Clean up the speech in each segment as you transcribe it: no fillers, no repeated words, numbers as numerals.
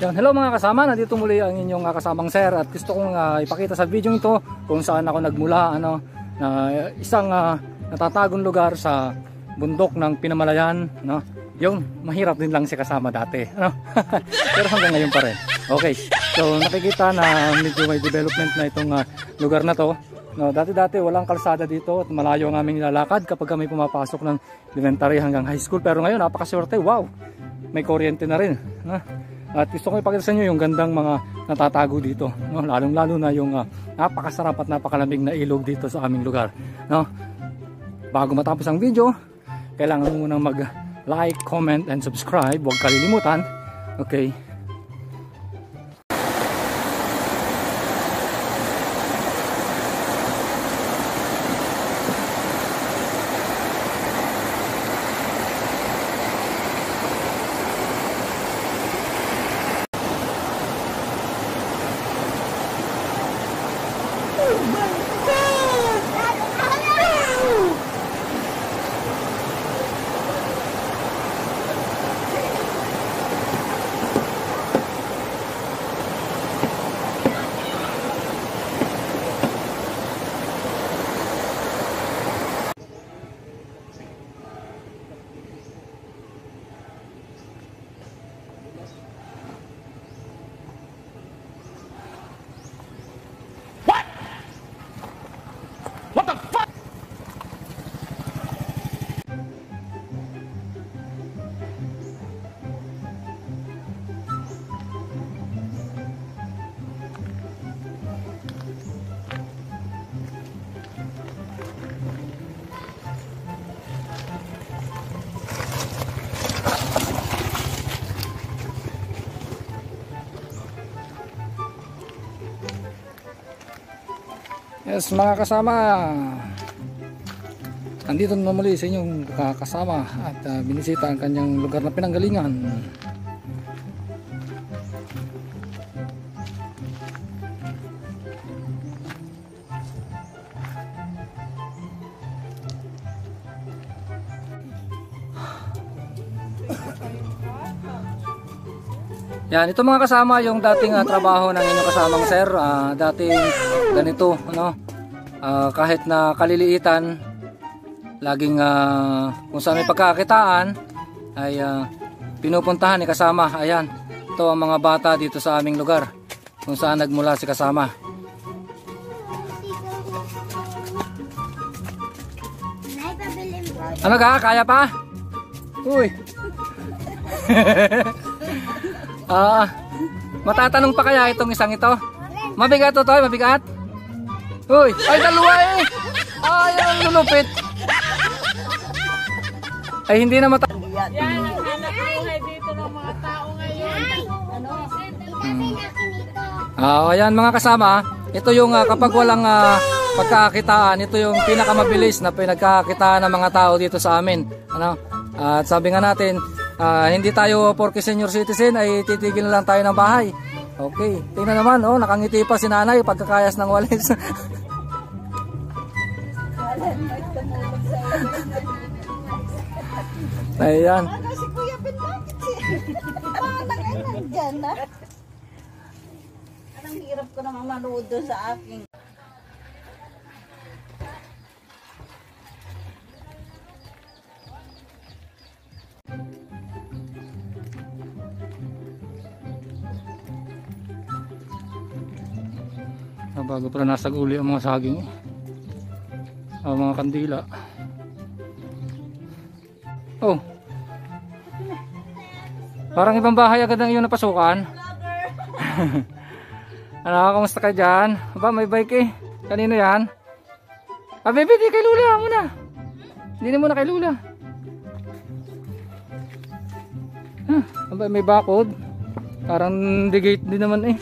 Yan, hello mga kasama, nandito muli ang inyong kasamang sir at gusto kong ipakita sa video ito kung saan ako nagmula, na isang natatagong lugar sa bundok ng Pinamalayan, no? Yung mahirap din lang si kasama dati, no? Pero hanggang ngayon pa rin. Okay, so nakikita na medyo may development na itong lugar na to, no? Dati walang kalsada dito at malayo ang aming nilalakad kapag kami pumapasok ng elementary hanggang high school, pero ngayon napakaswerte, wow, may kuryente na rin, no? At gusto ko ipakita sa inyo yung gandang mga natatago dito, no? Lalong-lalo na yung napakasarap at napakalamig na ilog dito sa aming lugar, no? Bago matapos ang video, kailangan mo munang mag-like, comment, and subscribe. Huwag kalilimutan. Okay? Yes, mga kasama, andito na muli sa inyong kasama at binisita ang kanyang lugar na pinanggalingan. Yan, ito mga kasama yung dating trabaho ng inyong kasamang sir. Dating ganito, ano? Kahit na kaliliitan, laging kung saan may pagkakitaan ay pinupuntahan ni kasama. Ayan, ito ang mga bata dito sa aming lugar kung saan nagmula si kasama. Ano ka? Kaya pa? Uy! Matatanong pa kaya itong isang ito? Mabigat to, Toy? Mabigat? Uy! Ay, dalawa eh! Ay, ang lulupit! Ay, hindi na mata... Yan, ang hanap buhay dito ng mga tao ngayon. Ayan mga kasama, ito yung kapag walang pagkakakitaan, ito yung pinakamabilis na pinagkakakitaan ng mga tao dito sa amin. Ano? At sabi nga natin, hindi tayo porke senior citizen ay titigil na lang tayo ng bahay. Okay, tingnan naman, oh, nakangiti pa si nanay pagkakayas ng walis. Ayan. Si Kuya Pin, bakit dyan na? Anong hirap ko naman manood sa aking. Bago pala nasag uli ang mga saging, ang mga kandila. Oh, parang ibang bahay agad ang iyong napasukan. Ano, kamusta ka dyan? Aba, may bike eh. Kanino yan? Baby, di kay Lula muna. Hindi muna kay Lula. Aba, may bakod. Parang digate din naman eh.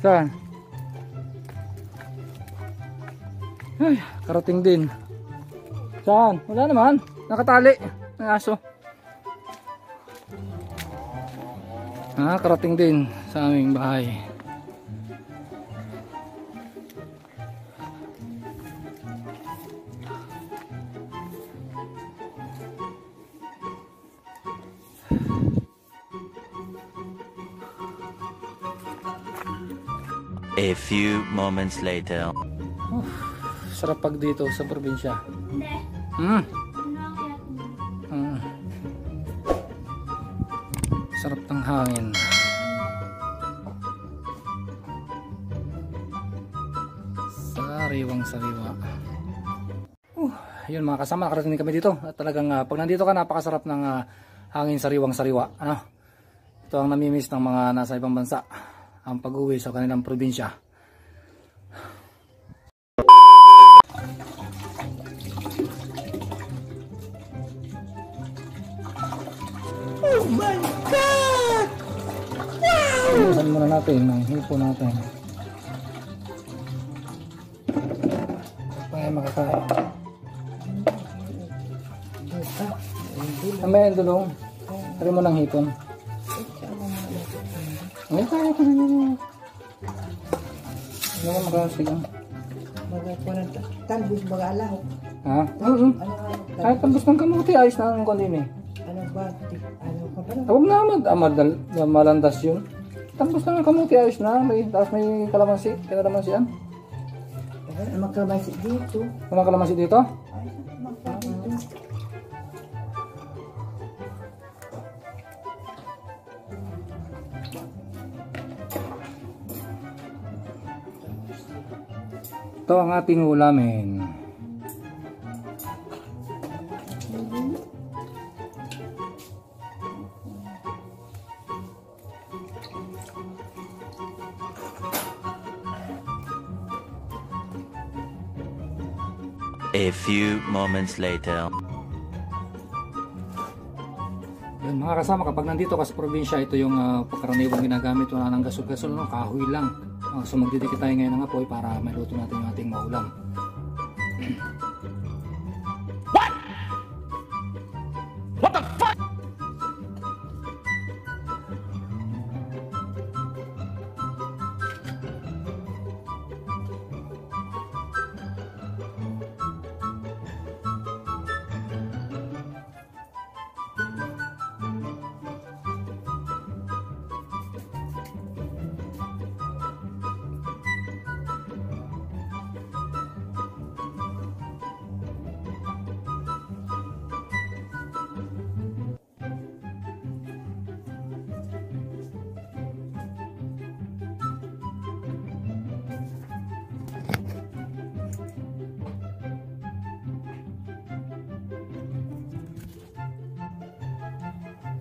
Saan? Ay, karating din. Saan? Wala naman. Nakatali ng aso. Karating din sa aming bahay. A few moments later. Sarap pag dito sa probinsya. Mm. Mm. Sarap ng hangin. Sariwang sariwa. Yun mga kasama, nakarating kami dito. At talagang pag nandito ka, napakasarap ng hangin sariwang sariwa. Ano? Ito ang namimiss ng mga nasa ibang bansa. Ang pag-uwi sa kanilang probinsya. Oh my God! Wow! Iusan muna natin ng hipo natin. Para makakain. Mamaya yung dulong. Tari mo ng hipon. Ay, kaya ka na nyo. Ano ka makakasigang? Talbos baga alang. Ha? Kahit talbos ng kamuti, ayos na ang kondini. Ano ba? Ano ka pa? Huwag na malandas yun. Talbos ng kamuti, ayos na. Tapos may kalamansi. Kalamansian. Magkabasi dito. Walang kalamansi dito? Ito ang ating ulamin. A few moments later. Yun, mga kasama, kapag nandito ka sa probinsya, ito yung pagkaraniwang ginagamit. Wala nang gasol-gasol, no? Kahoy lang. So magdidikit tayo ngayon ng apoy para maluto natin yung ating maulam. What the fuck?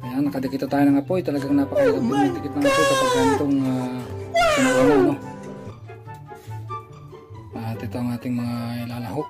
Ayan, nakadikita tayo ng apoy. Talagang napakahirap dumidikit ng apoy kapag ganitong sinuuna, no? At ito ang ating mga ilalahok.